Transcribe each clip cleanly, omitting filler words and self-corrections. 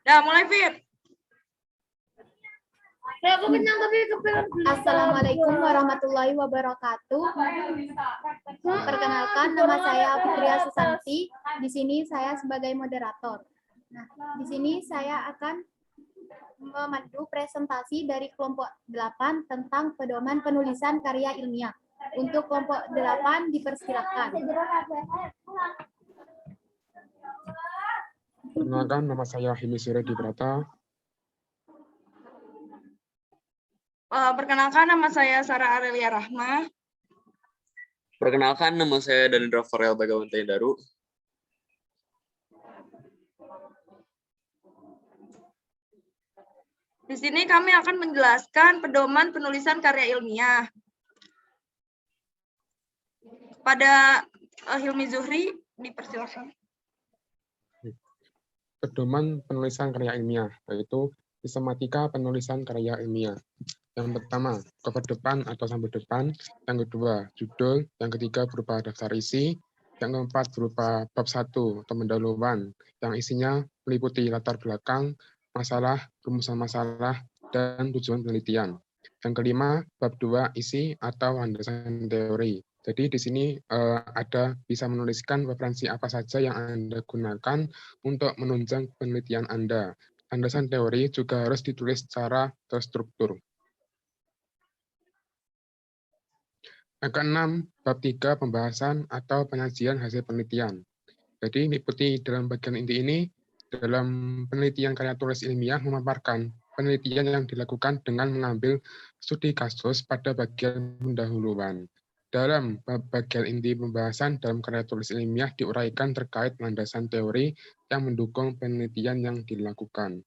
Dah, mulai, Fit. Assalamualaikum warahmatullahi wabarakatuh. Perkenalkan, nama saya Fitria Susanti. Di sini saya sebagai moderator. Nah, di sini saya akan memandu presentasi dari kelompok 8 tentang pedoman penulisan karya ilmiah. Untuk kelompok 8 dipersilakan. Perkenalkan, nama saya Himi Suredi Brata. Perkenalkan, nama saya Sarah Arelia Rahma. Perkenalkan, nama saya Danindra Farel Bagawan Daru. Di sini kami akan menjelaskan pedoman penulisan karya ilmiah. Pada Hilmi Zuhri, dipersilakan. Pedoman penulisan karya ilmiah, yaitu sistematika penulisan karya ilmiah. Yang pertama, cover depan atau sampul depan. Yang kedua, judul. Yang ketiga berupa daftar isi. Yang keempat berupa bab 1 atau pendahuluan, yang isinya meliputi latar belakang, masalah, rumusan masalah, dan tujuan penelitian. Yang kelima, bab 2 isi atau landasan teori. Jadi di sini ada bisa menuliskan referensi apa saja yang Anda gunakan untuk menunjang penelitian Anda. Landasan teori juga harus ditulis secara terstruktur. Yang keenam, bab 3 pembahasan atau penyajian hasil penelitian. Jadi meliputi dalam bagian inti ini, dalam penelitian karya tulis ilmiah memaparkan penelitian yang dilakukan dengan mengambil studi kasus pada bagian pendahuluan. Dalam bagian inti pembahasan dalam karya tulis ilmiah diuraikan terkait landasan teori yang mendukung penelitian yang dilakukan.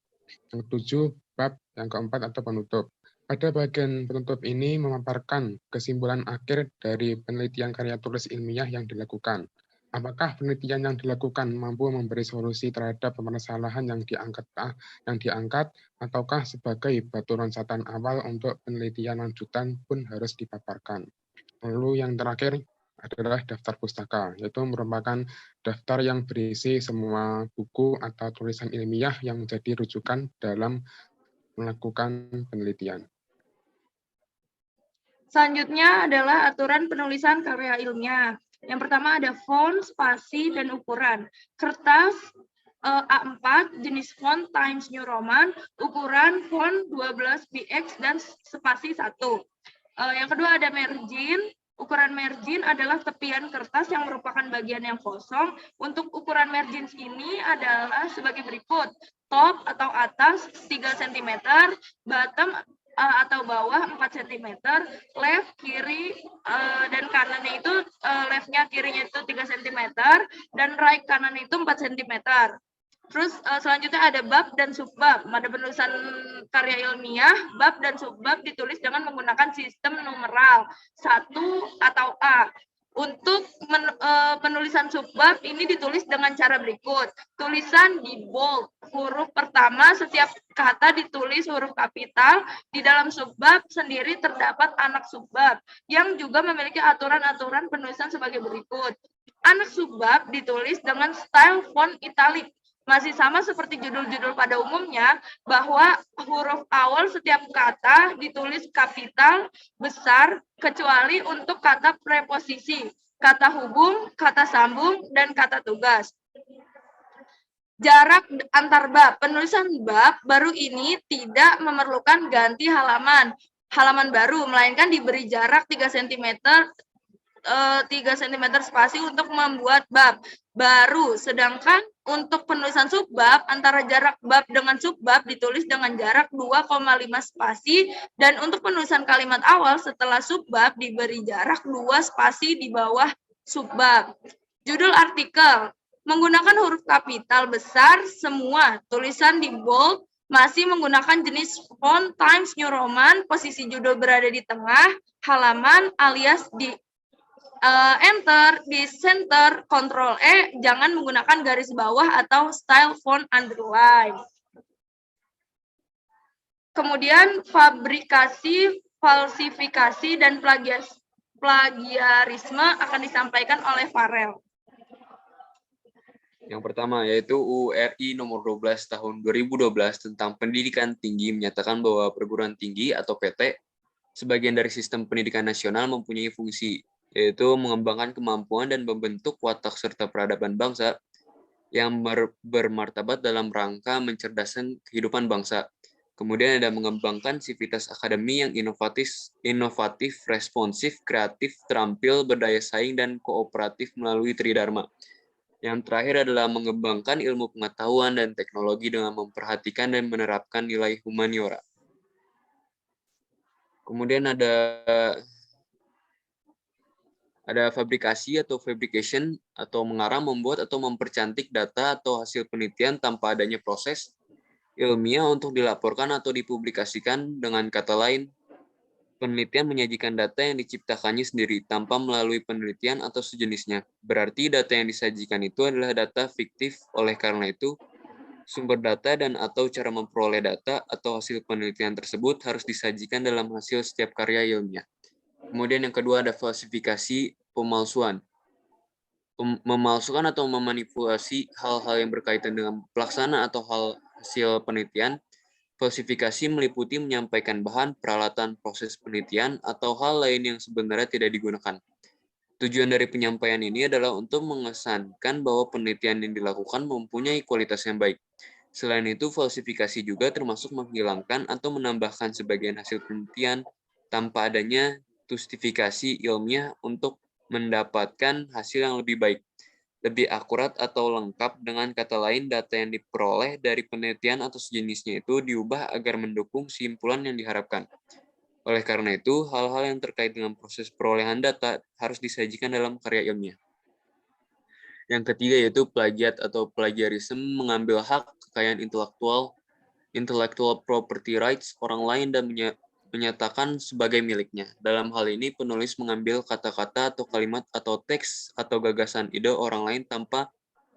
Yang ketujuh, bab yang keempat atau penutup. Pada bagian penutup ini memaparkan kesimpulan akhir dari penelitian karya tulis ilmiah yang dilakukan. Apakah penelitian yang dilakukan mampu memberi solusi terhadap permasalahan yang diangkat, ataukah sebagai batu loncatan awal untuk penelitian lanjutan pun harus dipaparkan. Lalu yang terakhir adalah daftar pustaka, yaitu merupakan daftar yang berisi semua buku atau tulisan ilmiah yang menjadi rujukan dalam melakukan penelitian. Selanjutnya adalah aturan penulisan karya ilmiah. Yang pertama ada font, spasi, dan ukuran. Kertas A4 jenis font Times New Roman, ukuran font 12 px dan spasi 1. Yang kedua ada margin. Ukuran margin adalah tepian kertas yang merupakan bagian yang kosong. Untuk ukuran margin ini adalah sebagai berikut. Top atau atas 3 cm, bottom atau bawah 4 cm, left, kiri, dan kanannya itu left-nya, kirinya itu 3 cm, dan right kanan itu 4 cm. Terus selanjutnya ada bab dan subbab. Pada penulisan karya ilmiah, bab dan subbab ditulis dengan menggunakan sistem numeral 1 atau A. Untuk penulisan subbab ini ditulis dengan cara berikut. Tulisan di bold, huruf pertama setiap kata ditulis huruf kapital. Di dalam subbab sendiri terdapat anak subbab yang juga memiliki aturan-aturan penulisan sebagai berikut. Anak subbab ditulis dengan style font italic. Masih sama seperti judul-judul pada umumnya, bahwa huruf awal setiap kata ditulis kapital besar, kecuali untuk kata preposisi, kata hubung, kata sambung, dan kata tugas. Jarak antar bab. Penulisan bab baru ini tidak memerlukan ganti halaman baru, melainkan diberi jarak 3 cm spasi untuk membuat bab baru. Sedangkan untuk penulisan subbab, antara jarak bab dengan subbab ditulis dengan jarak 2,5 spasi, dan untuk penulisan kalimat awal setelah subbab diberi jarak 2 spasi di bawah subbab. Judul artikel menggunakan huruf kapital besar semua, tulisan di bold, masih menggunakan jenis font Times New Roman, posisi judul berada di tengah halaman alias di enter, di center, Ctrl E, jangan menggunakan garis bawah atau style font underline. Kemudian fabrikasi, falsifikasi, dan plagiarisme akan disampaikan oleh Farel. Yang pertama yaitu UU RI nomor 12 tahun 2012 tentang pendidikan tinggi menyatakan bahwa perguruan tinggi atau PT sebagian dari sistem pendidikan nasional mempunyai fungsi, yaitu mengembangkan kemampuan dan membentuk watak serta peradaban bangsa yang bermartabat dalam rangka mencerdaskan kehidupan bangsa. Kemudian ada mengembangkan sivitas akademi yang inovatif, responsif, kreatif, terampil, berdaya saing, dan kooperatif melalui Tridharma. Yang terakhir adalah mengembangkan ilmu pengetahuan dan teknologi dengan memperhatikan dan menerapkan nilai humaniora. Kemudian ada fabrikasi atau fabrication atau mengarang, membuat atau mempercantik data atau hasil penelitian tanpa adanya proses ilmiah untuk dilaporkan atau dipublikasikan. Dengan kata lain, penelitian menyajikan data yang diciptakannya sendiri tanpa melalui penelitian atau sejenisnya. Berarti data yang disajikan itu adalah data fiktif. Oleh karena itu, sumber data dan atau cara memperoleh data atau hasil penelitian tersebut harus disajikan dalam hasil setiap karya ilmiah. Kemudian yang kedua ada falsifikasi, pemalsuan. Memalsukan atau memanipulasi hal-hal yang berkaitan dengan pelaksanaan atau hasil penelitian. Falsifikasi meliputi menyampaikan bahan, peralatan, proses penelitian, atau hal lain yang sebenarnya tidak digunakan. Tujuan dari penyampaian ini adalah untuk mengesankan bahwa penelitian yang dilakukan mempunyai kualitas yang baik. Selain itu, falsifikasi juga termasuk menghilangkan atau menambahkan sebagian hasil penelitian tanpa adanya justifikasi ilmiah untuk mendapatkan hasil yang lebih baik, lebih akurat atau lengkap. Dengan kata lain, data yang diperoleh dari penelitian atau sejenisnya itu diubah agar mendukung kesimpulan yang diharapkan. Oleh karena itu, hal-hal yang terkait dengan proses perolehan data harus disajikan dalam karya ilmiah. Yang ketiga yaitu plagiat atau plagiarisme, mengambil hak kekayaan intellectual property rights orang lain dan menyatakan sebagai miliknya. Dalam hal ini, penulis mengambil kata-kata atau kalimat atau teks atau gagasan ide orang lain tanpa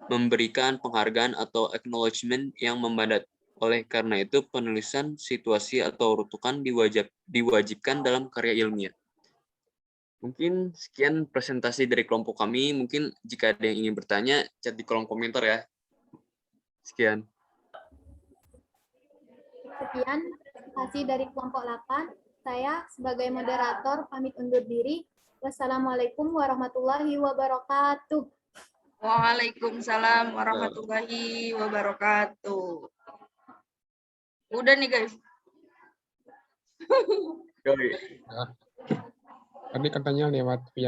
memberikan penghargaan atau acknowledgement yang membadat. Oleh karena itu, penulisan, situasi, atau rutukan diwajibkan dalam karya ilmiah. Mungkin sekian presentasi dari kelompok kami. Mungkin jika ada yang ingin bertanya, chat di kolom komentar ya. Sekian. Sekian presentasi dari kelompok 8. Saya sebagai moderator pamit undur diri. Wassalamualaikum warahmatullahi wabarakatuh. Waalaikumsalam warahmatullahi wabarakatuh. Udah nih guys. Tadi katanya lewat via